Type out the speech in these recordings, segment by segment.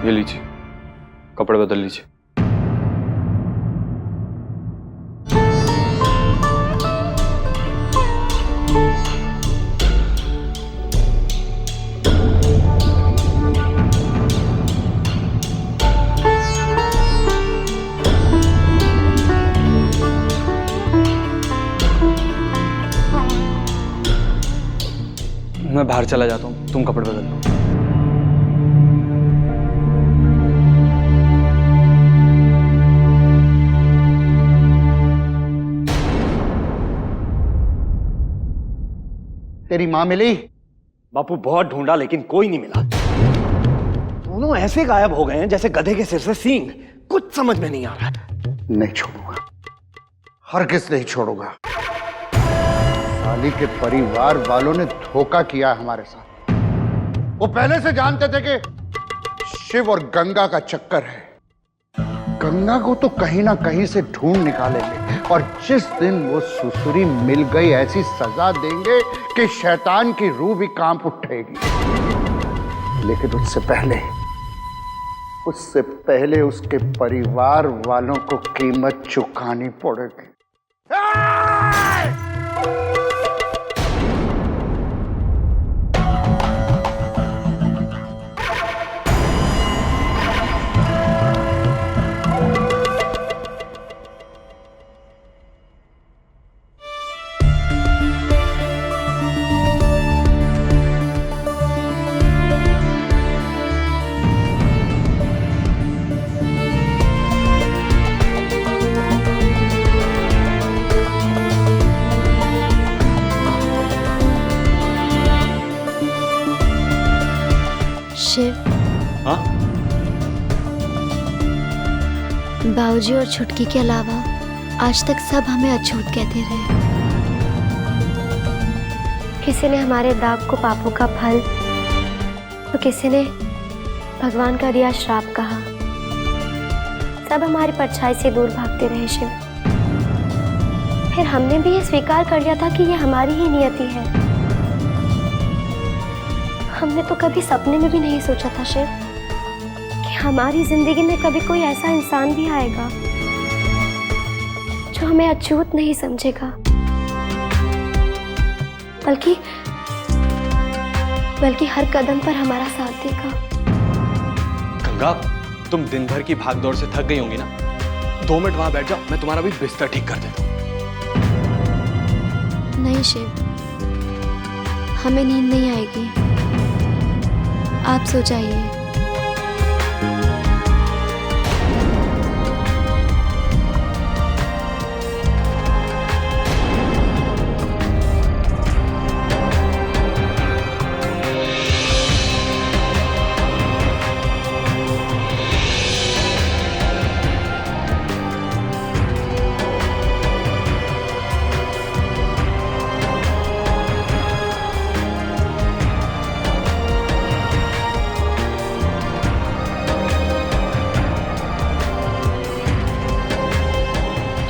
ये लीजिए, कपड़े बदल लीजिए। मैं बाहर चला जाता हूँ, तुम कपड़े बदल लो। तेरी माँ मिली? बापू बहुत ढूंढा लेकिन कोई नहीं मिला। दोनों ऐसे गायब हो गए हैं जैसे गधे के सिर से सींग। कुछ समझ में नहीं आ रहा। नहीं छोड़ूंगा, हरगिज़ नहीं छोड़ूंगा। साली के परिवार वालों ने धोखा किया हमारे साथ। वो पहले से जानते थे कि शिव और गंगा का चक्कर है। गंगा को तो कहीं ना कहीं से ढूंढ निकालेंगे और जिस दिन वो सुसुरी मिल गई ऐसी सजा देंगे कि शैतान की रूह भी कांप उठेगी। लेकिन उससे पहले उसके परिवार वालों को कीमत चुकानी पड़ेगी। शिव, हाँ? बाबूजी और छुटकी के अलावा आज तक सब हमें अछूत कहते रहे। किसी ने हमारे दाग को पापों का फल, तो किसी ने भगवान का दिया श्राप कहा। सब हमारी परछाई से दूर भागते रहे शिव। फिर हमने भी ये स्वीकार कर लिया था कि ये हमारी ही नियति है। हमने तो कभी सपने में भी नहीं सोचा था शिव कि हमारी जिंदगी में कभी कोई ऐसा इंसान भी आएगा जो हमें अछूत नहीं समझेगा, बल्कि हर कदम पर हमारा साथ देगा। गंगा, तुम दिन भर की भागदौड़ से थक गई होंगी ना? 2 मिनट वहां बैठ जाओ, मैं तुम्हारा भी बिस्तर ठीक कर देता हूँ। नहीं शिव, हमें नींद नहीं आएगी, आप सो जाइए।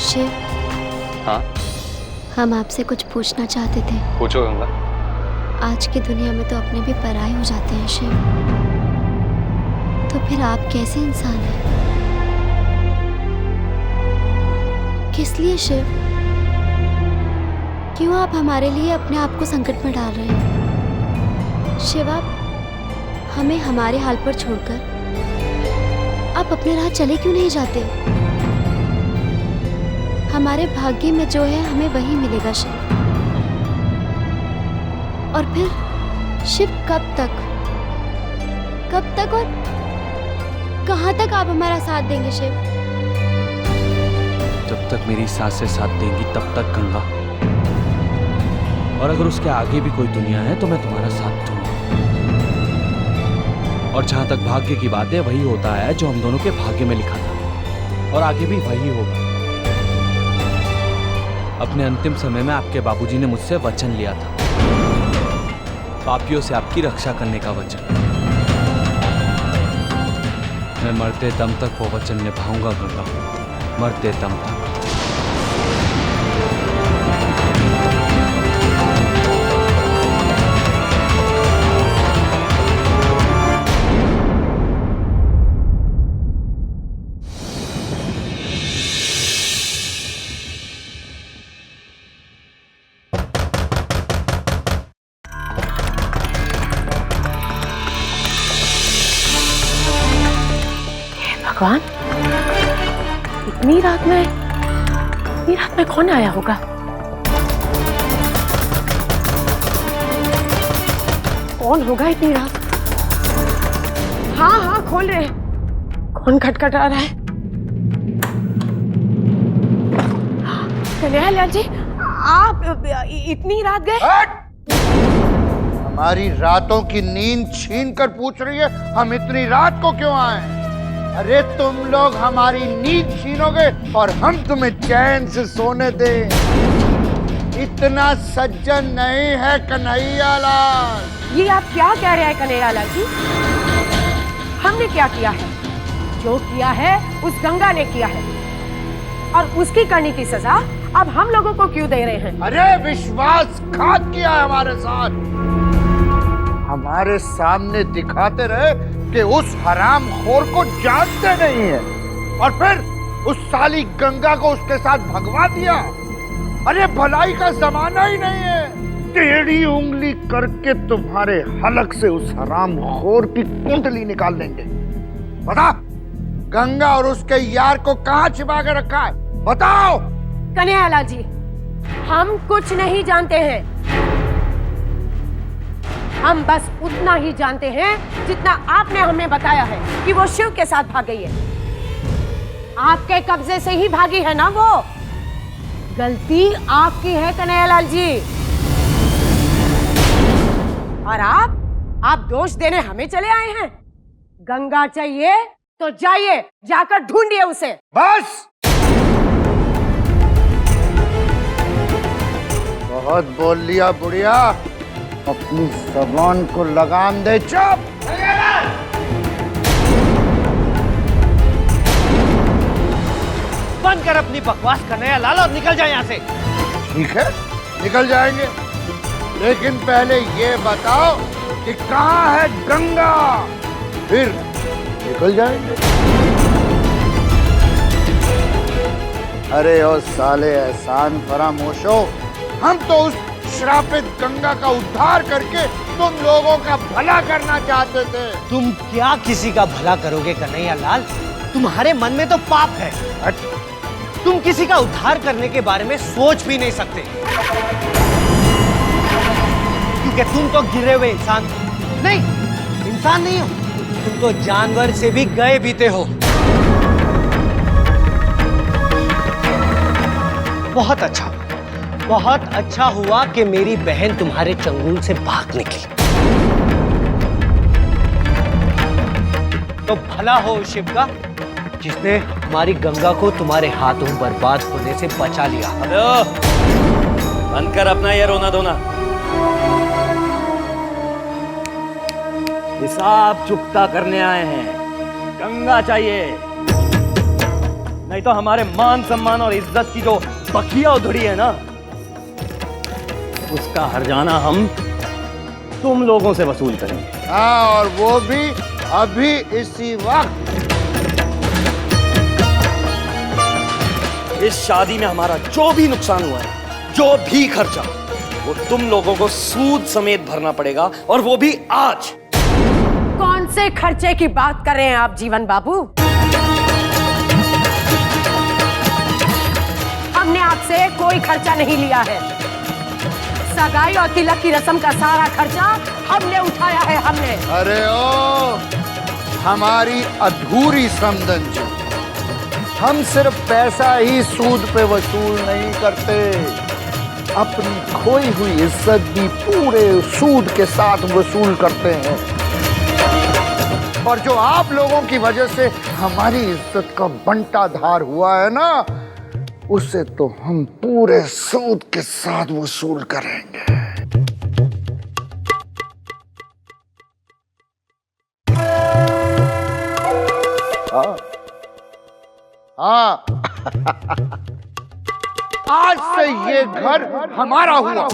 शिव, हाँ? हम आपसे कुछ पूछना चाहते थे। पूछो गंगा। आज की दुनिया में तो अपने भी पराये हो जाते हैं शिव, तो फिर आप कैसे इंसान हैं? किस लिए शिव? क्यों आप हमारे लिए अपने आप को संकट में डाल रहे हैं? शिव, आप हमें हमारे हाल पर छोड़कर आप अपने राह चले क्यों नहीं जाते? हमारे भाग्य में जो है हमें वही मिलेगा शिव। और फिर शिव, कब तक और कहां तक आप हमारा साथ देंगे शिव? जब तक मेरी सांसें साथ देंगी तब तक गंगा, और अगर उसके आगे भी कोई दुनिया है तो मैं तुम्हारा साथ दूंगा। और जहां तक भाग्य की बात है, वही होता है जो हम दोनों के भाग्य में लिखा था, और आगे भी वही होगा। अपने अंतिम समय में आपके बाबूजी ने मुझसे वचन लिया था, पापियों से आपकी रक्षा करने का वचन। मैं मरते दम तक वो वचन निभाऊंगा गंगा, मरते दम तक। भगवान, इतनी रात में कौन आया होगा? कौन होगा इतनी रात? हाँ खोल रहे हैं। कौन खटखटा रहा है? कन्हैयालाल जी, आप इतनी रात गए? हमारी रातों की नींद छीन कर पूछ रही है हम इतनी रात को क्यों आए? अरे तुम लोग हमारी नींद छीनोगे और हम तुम्हें चैन से सोने दे। इतना सज्जन नहीं है कन्हैयालाल। ये आप क्या कह रहे हैं कन्हैयालाल जी? हमने क्या किया है? जो किया है उस गंगा ने किया है, और उसकी करने की सजा अब हम लोगों को क्यों दे रहे हैं? अरे विश्वासघात किया है हमारे साथ। हमारे सामने दिखाते रहे कि उस हरामखोर को जानते नहीं है, और फिर उस साली गंगा को उसके साथ भगवा दिया। अरे भलाई का जमाना ही नहीं है। टेढ़ी उंगली करके तुम्हारे हलक से उस हरामखोर की कुंडली निकाल लेंगे। बता, गंगा और उसके यार को कहां छिपा के रखा है? बताओ। कन्हैयालाल जी, हम कुछ नहीं जानते हैं। हम बस उतना ही जानते हैं जितना आपने हमें बताया है कि वो शिव के साथ भाग गई है। आपके कब्जे से ही भागी है ना वो। गलती आपकी है कन्हैयालाल जी, और आप दोष देने हमें चले आए हैं। गंगा चाहिए तो जाइए, जाकर ढूंढिए उसे। बस, बहुत बोल लिया बुढ़िया। अपनी जबान को लगाम दे। चुप। बंद कर अपनी बकवास कन्हैयालाल और निकल जाए यहाँ से। ठीक है, निकल जाएंगे, लेकिन पहले ये बताओ कि कहाँ है गंगा, फिर निकल जाएंगे। अरे ओ साले एहसान फरामोशो, हम तो उस श्रापित गंगा का उद्धार करके तुम लोगों का भला करना चाहते थे। तुम क्या किसी का भला करोगे कन्हैयालाल? तुम्हारे मन में तो पाप है। तुम किसी का उद्धार करने के बारे में सोच भी नहीं सकते, क्योंकि तुम तो गिरे हुए इंसान नहीं, इंसान नहीं हो, तुम तो जानवर से भी गए बीते हो। बहुत अच्छा हुआ कि मेरी बहन तुम्हारे चंगुल से भाग निकली। तो भला हो उस शिव का जिसने हमारी गंगा को तुम्हारे हाथों बर्बाद होने से बचा लिया। हेलो, बंद कर अपना ये रोना धोना। हिसाब चुकता करने आए हैं। गंगा चाहिए, नहीं तो हमारे मान सम्मान और इज्जत की जो बखिया उधड़ी है ना, उसका हर्जाना हम तुम लोगों से वसूल करेंगे। हाँ, और वो भी अभी इसी वक्त। इस शादी में हमारा जो भी नुकसान हुआ है, जो भी खर्चा, वो तुम लोगों को सूद समेत भरना पड़ेगा, और वो भी आज। कौन से खर्चे की बात कर रहे हैं आप जीवन बाबू? हमने आपसे कोई खर्चा नहीं लिया है। सगाई और तिलक की रस्म का सारा खर्चा हमने उठाया है। हमने। अरे ओ, हमारी अधूरी समझ। हम सिर्फ पैसा ही सूद पे वसूल नहीं करते, अपनी खोई हुई इज्जत भी पूरे सूद के साथ वसूल करते हैं। और जो आप लोगों की वजह से हमारी इज्जत का बंटाधार हुआ है ना, उसे तो हम पूरे सूद के साथ वसूल करेंगे। हाँ, आज से ये घर हमारा हुआ।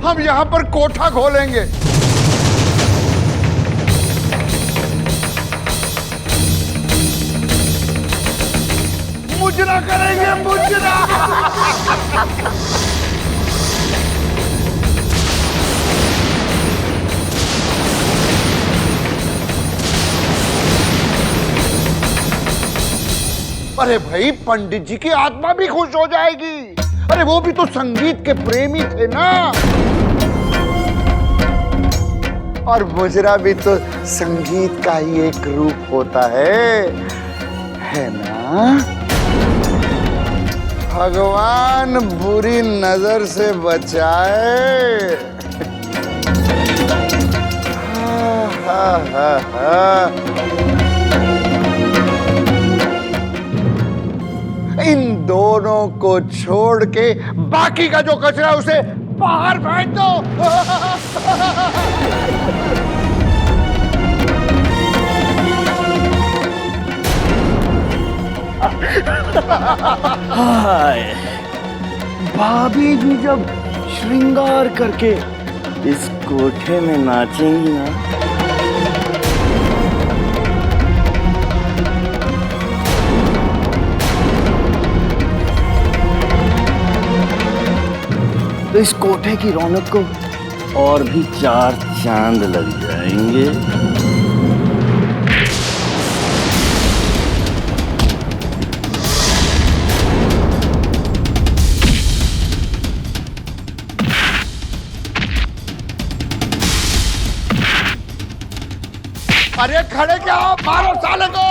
हम यहां पर कोठा खोलेंगे। मुझ मुजरा करेंगे, मुजरा। अरे भाई, पंडित जी की आत्मा भी खुश हो जाएगी। अरे वो भी तो संगीत के प्रेमी थे ना। और मुजरा भी तो संगीत का ही एक रूप होता है ना? भगवान बुरी नजर से बचाए। हा। इन दोनों को छोड़ के बाकी का जो कचरा उसे बाहर फेंक दो। हाय, भाभी जी जब श्रृंगार करके इस कोठे में नाचेंगी ना, तो इस कोठे की रौनक को और भी 4 चांद लग जाएंगे। अरे खड़े क्या हो? मारो साले को।